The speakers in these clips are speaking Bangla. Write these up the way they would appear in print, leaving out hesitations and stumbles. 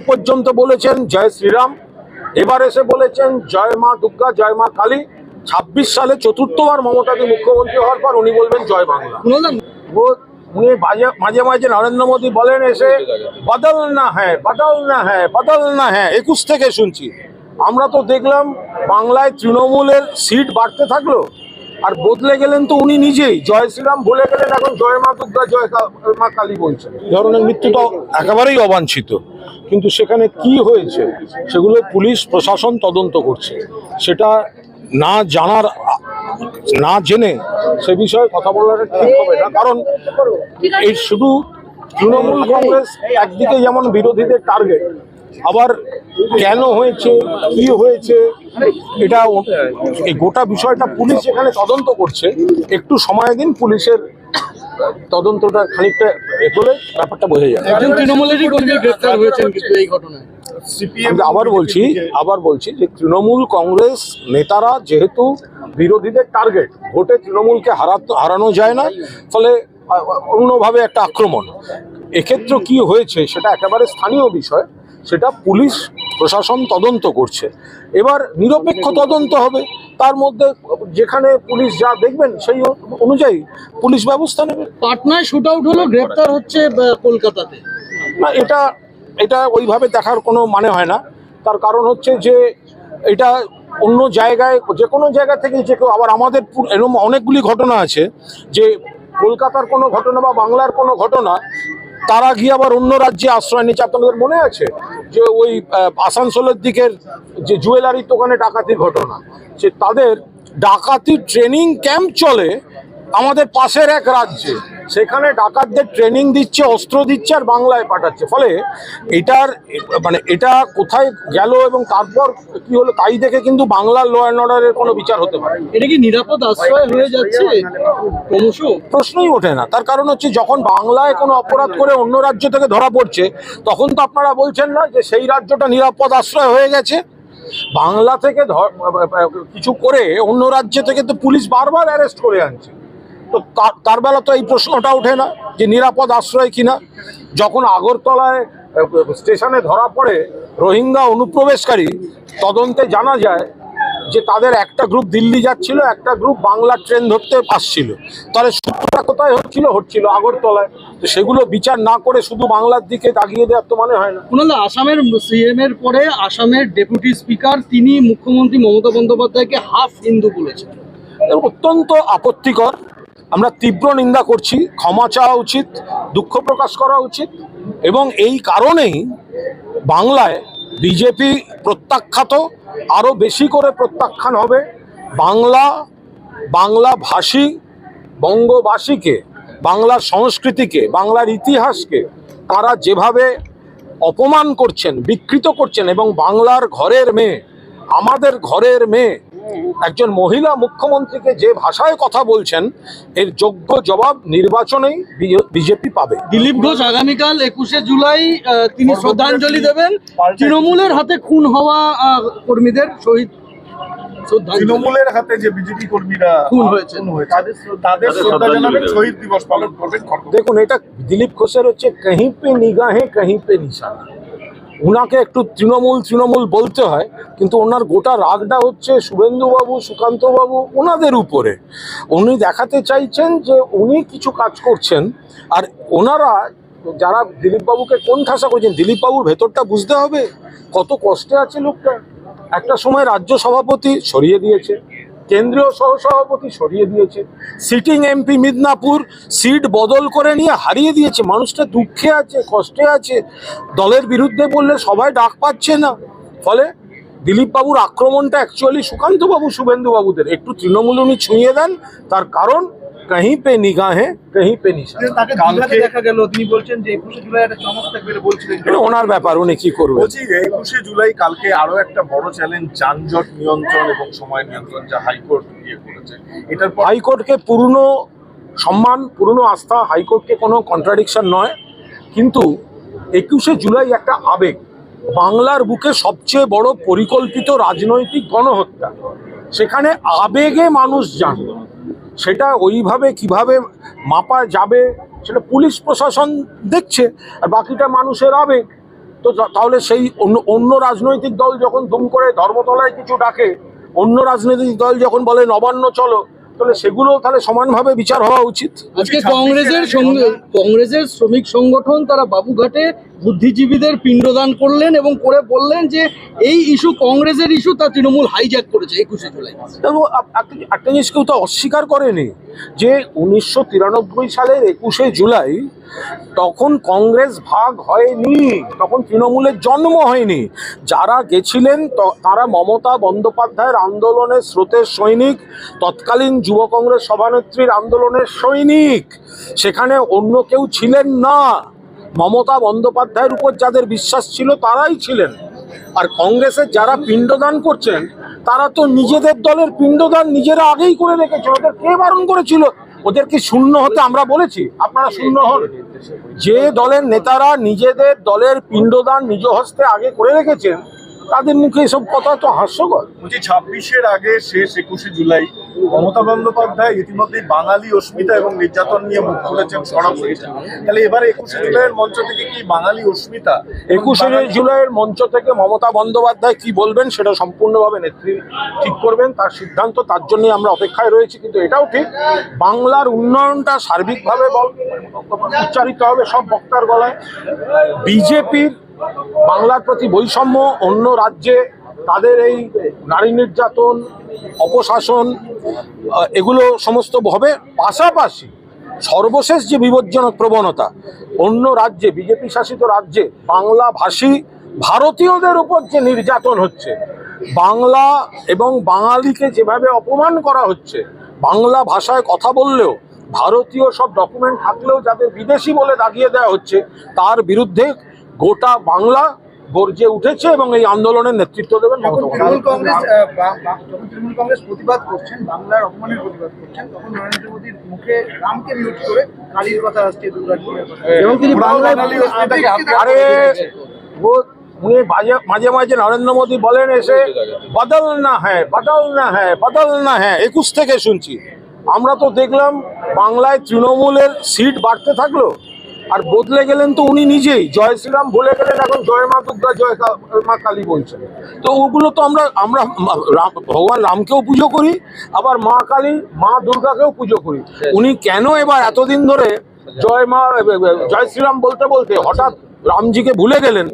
পর্যন্ত বলেছেন জয় শ্রীরাম, এবার এসে বলেছেন জয় মা দুর্গা, জয় মা কালী। 26 সালে চতুর্থবার মমতাদি মুখ্যমন্ত্রী হওয়ার পর উনি বলবেন জয় বাংলা। উনি মাঝে মাঝে নরেন্দ্র মোদী বলেন এসে বদল না হ্যাঁ, বদল না হ্যাঁ, বদল না হ্যাঁ। 21 থেকে শুনছি। আমরা তো দেখলাম বাংলায় তৃণমূলের সিট বাড়তে থাকলো, আর বদলে গেলেন তো উনি নিজেই। জয় শ্রীরাম ভুলে গেলেন, এখন জয় মা দুর্গা, জয় মা কালী বলছেন। ধরনের মৃত্যুটা একেবারেই অবাঞ্ছিত, কিন্তু সেখানে কি হয়েছে সেগুলো পুলিশ প্রশাসন তদন্ত করছে। সেটা না জেনে সে বিষয়ে কথা বলাটা ঠিক হবে না। কারণ এই শুধু তৃণমূল কংগ্রেস একদিকে যেমন বিরোধীদের টার্গেট, আবার কেন হয়েছে, কি হয়েছে, এটা এই গোটা বিষয়টা পুলিশ এখানে তদন্ত করছে। একটু সময় দিন, পুলিশের তদন্তটা খানিকটা এগোলে ব্যাপারটা বোঝা যায়। একজন তৃণমূলেরই কর্মী গ্রেফতার হয়েছেন কিন্তু এই ঘটনায়। আবার বলছি যে তৃণমূল কংগ্রেস নেতারা যেহেতু বিরোধীদের টার্গেট, ভোটে তৃণমূলকে হারানো যায় না, ফলে অন্যভাবে একটা আক্রমণ। এক্ষেত্রে কি হয়েছে সেটা একেবারে স্থানীয় বিষয়, সেটা পুলিশ প্রশাসন তদন্ত করছে। এবার নিরপেক্ষ তদন্ত হবে, তার মধ্যে যেখানে পুলিশ যা দেখবেন সেই অনুযায়ী পুলিশ ব্যবস্থা নেবে। পাটনায় শুট আউট হলো, গ্রেফতার হচ্ছে কলকাতাতে। না, এটা ওইভাবে দেখার কোনো মানে হয় না। তার কারণ হচ্ছে যে এটা অন্য জায়গায়, যে কোনো জায়গা থেকে যে কেউ, আবার আমাদের এরকম অনেকগুলি ঘটনা আছে যে কলকাতার কোনো ঘটনা বা বাংলার কোনো ঘটনা তারা গিয়ে আবার অন্য রাজ্যে আশ্রয় নিচ্ছে। আপনাদের মনে আছে যে ওই আসানসোলের দিকের যে জুয়েলারির দোকানে ডাকাতির ঘটনা, সে তাদের ডাকাতির ট্রেনিং ক্যাম্প চলে আমাদের পাশের এক রাজ্যে, সেখানে ডাকাতদের ট্রেনিং দিচ্ছে, অস্ত্র দিচ্ছে আর বাংলায় পাঠাচ্ছে। ফলে এটা কোথায় গেল এবং তারপর কি হলো তাই দেখে কিন্তু বাংলার ল অ্যান্ড অর্ডারের কোনো বিচার হতে পারে। এটা কি নিরাপদ আশ্রয় হয়ে যাচ্ছে? ক্রমশ প্রশ্নই ওঠে না। তার কারণ হচ্ছে যখন বাংলায় কোনো অপরাধ করে অন্য রাজ্য থেকে ধরা পড়ছে, তখন তো আপনারা বলছেন না যে সেই রাজ্যটা নিরাপদ আশ্রয় হয়ে গেছে। বাংলা থেকে কিছু করে অন্য রাজ্য থেকে তো পুলিশ বারবার অ্যারেস্ট করে আনছে। তো তার বেলা তো এই প্রশ্নটা ওঠে না যে নিরাপদ আশ্রয় কিনা। যখন আগরতলায় স্টেশনে ধরা পড়ে রোহিঙ্গা অনুপ্রবেশকারী, তদন্তে জানা যায় যে তাদের একটা গ্রুপ দিল্লি যাচ্ছিল, একটা গ্রুপ বাংলা ট্রেন ধরতে আসছিল। তাহলে সূত্রটা কোথায় হচ্ছিল আগরতলায়। তো সেগুলো বিচার না করে শুধু বাংলার দিকে তাকিয়ে দেওয়ার তো মানে হয় না। আসামের সিএম এর পরে আসামের ডেপুটি স্পিকার তিনি মুখ্যমন্ত্রী মমতা বন্দ্যোপাধ্যায়কে হাফ হিন্দু বলেছেন। অত্যন্ত আপত্তিকর। আমরা তীব্র নিন্দা করছি, ক্ষমা চাওয়া উচিত, দুঃখ প্রকাশ করা উচিত। এবং এই কারণেই বাংলায় বিজেপি প্রত্যাখ্যাত, আরও বেশি করে প্রত্যাখ্যান হবে। বাংলা ভাষী বঙ্গবাসীকে, বাংলার সংস্কৃতিকে, বাংলার ইতিহাসকে তারা যেভাবে অপমান করছেন, বিকৃত করছেন, এবং বাংলার ঘরের মেয়ে, আমাদের ঘরের মেয়ে একজন মহিলা মুখ্যমন্ত্রীকে যে ভাষায় কথা বলছেন, এর যোগ্য জবাব নির্বাচনেই বিজেপি পাবে। দিলীপ ঘোষ আগামীকাল 21শে জুলাই তিনি শ্রদ্ধাঞ্জলি দেবেন তৃণমূলের হাতে খুন হওয়া কর্মীদের শহীদ। তৃণমূলের হাতে যে বিজেপি কর্মীরা খুন হয়েছে তাদের শ্রদ্ধা জানাবেন, শহীদ দিবস পালন করবেন। দেখুন, এটা দিলীপ ঘোষের হচ্ছে কहीं पे निगाहें कहीं पे निशाना। উনাকে একটু তৃণমূল বলতে হয়, কিন্তু ওনার গোটা রাগটা হচ্ছে শুভেন্দুবাবু, সুকান্তবাবু, ওনাদের উপরে। উনি দেখাতে চাইছেন যে উনি কিছু কাজ করছেন, আর ওনারা যারা দিলীপবাবুকে কোন ঠাসা করছেন। দিলীপবাবুর ভেতরটা বুঝতে হবে, কত কষ্টে আছে লোকটা। একটা সময় রাজ্য সভাপতি সরিয়ে দিয়েছে, কেন্দ্রীয় সহসভাপতি সরিয়ে দিয়েছে, সিটিং এমপি মিদনাপুর সিট বদল করে নিয়ে হারিয়ে দিয়েছে। মানুষটা দুঃখে আছে, কষ্টে আছে। দলের বিরুদ্ধে বললে সবাই ডাক পাচ্ছে না। ফলে দিলীপবাবুর আক্রমণটা অ্যাকচুয়ালি সুকান্তবাবু, শুভেন্দুবাবুদের। একটু তৃণমূল উনি ছুঁয়ে দেন, তার কারণ कहीं पे निगाहें कहीं पे निशाना। দেখা গেল তিনি বলছেন যে 21শে জুলাই একটা চমক থাকবে বলছিলেন, ওনার ব্যাপার, উনি কি করবেন। বলছি 21শে জুলাই কালকে আরো একটা বড় চ্যালেঞ্জ, যানজট নিয়ন্ত্রণ এবং সময় নিয়ন্ত্রণ, যা হাইকোর্ট করেছে। এটার পর হাইকোর্টকে পূর্ণ সম্মান, পূর্ণ আস্থা, হাইকোর্টকে কোনো কন্ট্রাডিকশন নয়। কিন্তু 21শে জুলাই একটা আবেগ, বাংলার বুকে সবচেয়ে বড় পরিকল্পিত রাজনৈতিক গণহত্যা। সেখানে আবেগে মানুষ যান, সেটা ওইভাবে কিভাবে মাপা যাবে সেটা পুলিশ প্রশাসন দেখছে, আর বাকিটা মানুষের আবেগ। তো তাহলে সেই অন্য রাজনৈতিক দল যখন দুম করে ধর্মতলায় কিছু ডাকে, অন্য রাজনৈতিক দল যখন বলে নবান্ন চলো, তাহলে সেগুলো তাহলে সমানভাবে বিচার হওয়া উচিত। আজকে কংগ্রেসের শ্রমিক সংগঠন তারা বাবুঘাটে বুদ্ধিজীবীদের পিণ্ডদান করলেন এবং করে বললেন যে এই ইস্যু কংগ্রেসের ইস্যু, তা তৃণমূল হাইজ্যাক করেছে 21শে জুলাই। একটা জিনিস কেউ তো অস্বীকার করেনি যে 1993 সালের 21শে জুলাই তখন কংগ্রেস ভাগ হয়নি, তখন তৃণমূলের জন্ম হয়নি। যারা গেছিলেন তারা মমতা বন্দ্যোপাধ্যায়ের আন্দোলনের স্রোতের সৈনিক, তৎকালীন যুব কংগ্রেস সভানেত্রীর আন্দোলনের সৈনিক, সেখানে অন্য কেউ ছিলেন না। মমতা বন্দ্যোপাধ্যায়ের উপর যাদের বিশ্বাস ছিল তারাই ছিলেন। আর কংগ্রেসের যারা পিণ্ডদান করছেন তারা তো নিজেদের দলের পিণ্ডদান নিজেরা আগেই করে রেখেছে। ওদের কে বারণ করেছিল? ওদেরকে শূন্য হতে আমরা বলেছি আপনারা শূন্য হন? যে দলের নেতারা নিজেদের দলের পিণ্ডদান নিজ হস্তে আগে করে রেখেছেন তাদের মুখে এসব কথা তো হাস্যকর। 26-এর আগে শেষ 21শে জুলাই মমতা বন্দ্যোপাধ্যায় ইতিমধ্যেই বাঙালি অস্মিতা এবং নির্যাতন নিয়ে মুখ খুলেছেন সরাসরি। তাহলে এবারে 21শে জুলাইয়ের মঞ্চ থেকে কি বাঙালি অস্মিতা, 21শে জুলাইয়ের মঞ্চ থেকে মমতা বন্দ্যোপাধ্যায় কি বলবেন সেটা সম্পূর্ণভাবে নেত্রী ঠিক করবেন, তার সিদ্ধান্ত, তার জন্যই আমরা অপেক্ষায় রয়েছি। কিন্তু এটাও ঠিক, বাংলার উন্নয়নটা সার্বিকভাবে উচ্চারিত হবে সব বক্তার গলায়। বিজেপির বাংলার প্রতি বৈষম্য, অন্য রাজ্যে তাদের এই নারী নির্যাতন, অপশাসন, এগুলো সমস্ত হবে। পাশাপাশি সর্বশেষ যে বিপজ্জনক প্রবণতা, অন্য রাজ্যে, বিজেপি শাসিত রাজ্যে বাংলাভাষী ভারতীয়দের উপর যে নির্যাতন হচ্ছে, বাংলা এবং বাঙালিকে যেভাবে অপমান করা হচ্ছে, বাংলা ভাষায় কথা বললেও ভারতীয় সব ডকুমেন্ট থাকলেও যাদের বিদেশি বলে দাগিয়ে দেওয়া হচ্ছে, তার বিরুদ্ধে গোটা বাংলা গর্জে উঠেছে এবং এই আন্দোলনের নেতৃত্ব দেবেন মমতা বন্দ্যোপাধ্যায়। যখন তৃণমূল কংগ্রেস প্রতিবাদ করছেন, বাংলার অপমানের প্রতিবাদ করছেন, তখন নরেন্দ্র মোদীর মুখে রামকে মিউট করে কালীর কথা আসছে, দুর্গাপুরের কথা, এবং তিনি বাংলায় আরে উনি মাঝে মাঝে নরেন্দ্র মোদী বলেন এসে বদলনা হ্যাঁ, বদলনা হ্যাঁ, বদলনা হ্যাঁ। 21 থেকে শুনছি। আমরা তো দেখলাম বাংলায় তৃণমূলের সিট বাড়তে থাকলো, আর বদলে গেলেন তো উনি নিজেই। জয় শ্রীরাম ভুলে গেলেন, এখন জয় মা দুর্গা, জয় মা কালী বলছেন। তো ওগুলো তো আমরা ভগবান রামকেও পুজো করি, আবার মা কালী, মা দুর্গাকেও পুজো করি। উনি কেন এবার এতদিন ধরে জয় শ্রীরাম বলতে বলতে হঠাৎ রামজিকে ভুলে গেলেন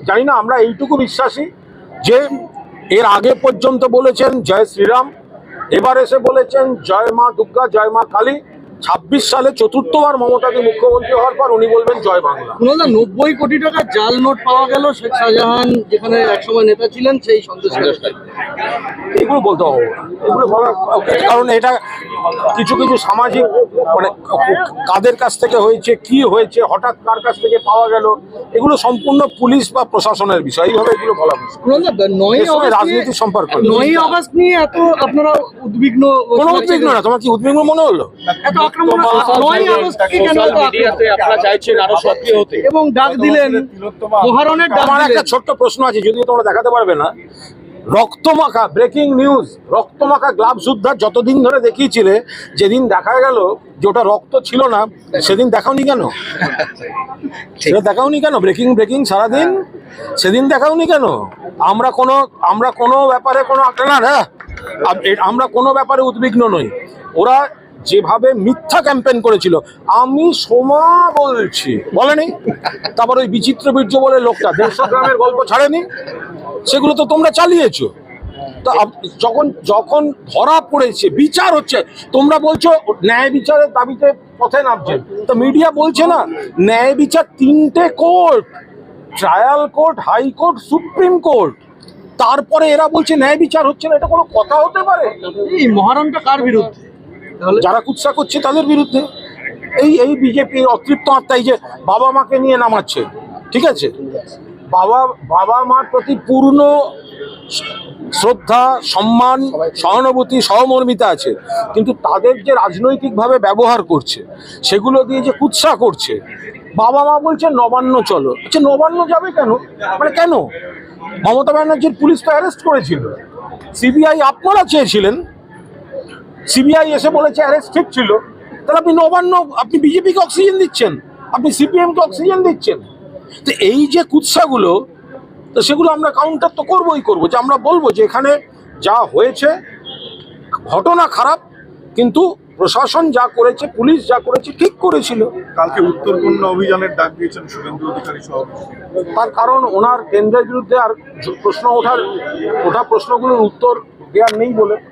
জানি না। আমরা এইটুকু বিশ্বাসী যে এর আগে পর্যন্ত বলেছেন জয় শ্রীরাম, এবার এসে বলেছেন জয় মা দুর্গা, জয় মা কালী। 26 সালে চতুর্থবার মমতাকে মুখ্যমন্ত্রী হওয়ার পর উনি বলবেন জয় বাংলা। 90 কোটি টাকা জাল নোট পাওয়া গেল শেখ শাহজাহান যেখানে একসময় নেতা ছিলেন সেই সন্দেশখালী। এগুলো বলতে হবে না, এগুলো বলার কারণ এটা কিছু কিছু সামাজিক, মানে কাদের কাছ থেকে হয়েছে, কি হয়েছে, হঠাৎ কার কাছ থেকে পাওয়া গেল, এগুলো সম্পূর্ণ পুলিশ বা প্রশাসনের বিষয়। এইভাবে এগুলো বলা রাজনীতির সম্পর্ক। 9ই আগস্ট নিয়ে এত আপনারা উদ্বিগ্ন? কোনো উদ্বিগ্ন না। তোমার কি উদ্বিগ্ন মনে হলো? এবং ডাক দিলেন, মহারণের ডাক। আমার একটা ছোট্ট প্রশ্ন আছে, যদিও তোমরা দেখাতে পারবে না। রক্তমাখা ব্রেকিং নিউজ, রক্তমাখা গ্লাভস উদ্ধার যতদিন ধরে দেখিয়েছিলে, যেদিন দেখা গেল যে ওটা রক্ত ছিল না, সেদিন দেখাওনি কেন? সেটা দেখাওনি কেন? ব্রেকিং ব্রেকিং সারাদিন, সেদিন দেখাওনি কেন? আমরা কোনো ব্যাপারে কোনো আমরা কোনো ব্যাপারে উদ্বিগ্ন নই। ওরা যেভাবে মিথ্যা ক্যাম্পেইন করেছিল, আমি সোমা বলছি বলেনি, তারপর ওই বিচিত্র বীর্য বলে লোকটা 150 গ্রামের গল্প ছাড়েনি, সেগুলো তো তোমরা চালিয়েছো। তো যখন ধরা পড়েছে, বিচার হচ্ছে, তোমরা বলছো ন্যায় বিচারের দাবিতে পথে নামছে, তো মিডিয়া বলছে না ন্যায় বিচার 3টে court, trial court, high court, supreme court, তারপরে এরা বলছে ন্যায় বিচার হচ্ছে না। এটা কোনো কথা হতে পারে? এই মহারণটা কার বিরুদ্ধে? যারা কুৎসা করছে তাদের বিরুদ্ধে। এই বিজেপির অতৃপ্ত আত্মা, এই যে বাবা মাকে নিয়ে নামাচ্ছে, ঠিক আছে, বাবা মার প্রতি পূর্ণ শ্রদ্ধা, সম্মান, সহানুভূতি, সহমর্মিতা আছে, কিন্তু তাদের যে রাজনৈতিকভাবে ব্যবহার করছে, সেগুলো দিয়ে যে কুৎসা করছে। বাবা মা বলছে নবান্ন চলো, আচ্ছা নবান্ন যাবে কেন? মানে কেন? মমতা ব্যানার্জির পুলিশ তো অ্যারেস্ট করেছিল, সিবিআই আপনারা চেয়েছিলেন, সিবিআই এসে বলেছে অ্যারেস্ট ঠিক ছিল। তাহলে আপনি নবান্ন, আপনি বিজেপিকে অক্সিজেন দিচ্ছেন, আপনি সিপিএমকে অক্সিজেন দিচ্ছেন। তো এই যে কুৎসাগুলো, তো সেগুলো আমরা কাউন্টার তো করবই করবো, যে আমরা বলবো যে এখানে যা হয়েছে ঘটনা খারাপ, কিন্তু প্রশাসন যা করেছে, পুলিশ যা করেছে ঠিক করেছিল। কালকে উত্তরকন্যা অভিযানের ডাক দিয়েছেন শুভেন্দু অধিকারী সহ। তার কারণ ওনার কেন্দ্রের বিরুদ্ধে আর প্রশ্ন ওঠা প্রশ্নগুলোর উত্তর দেওয়ার নেই বলে।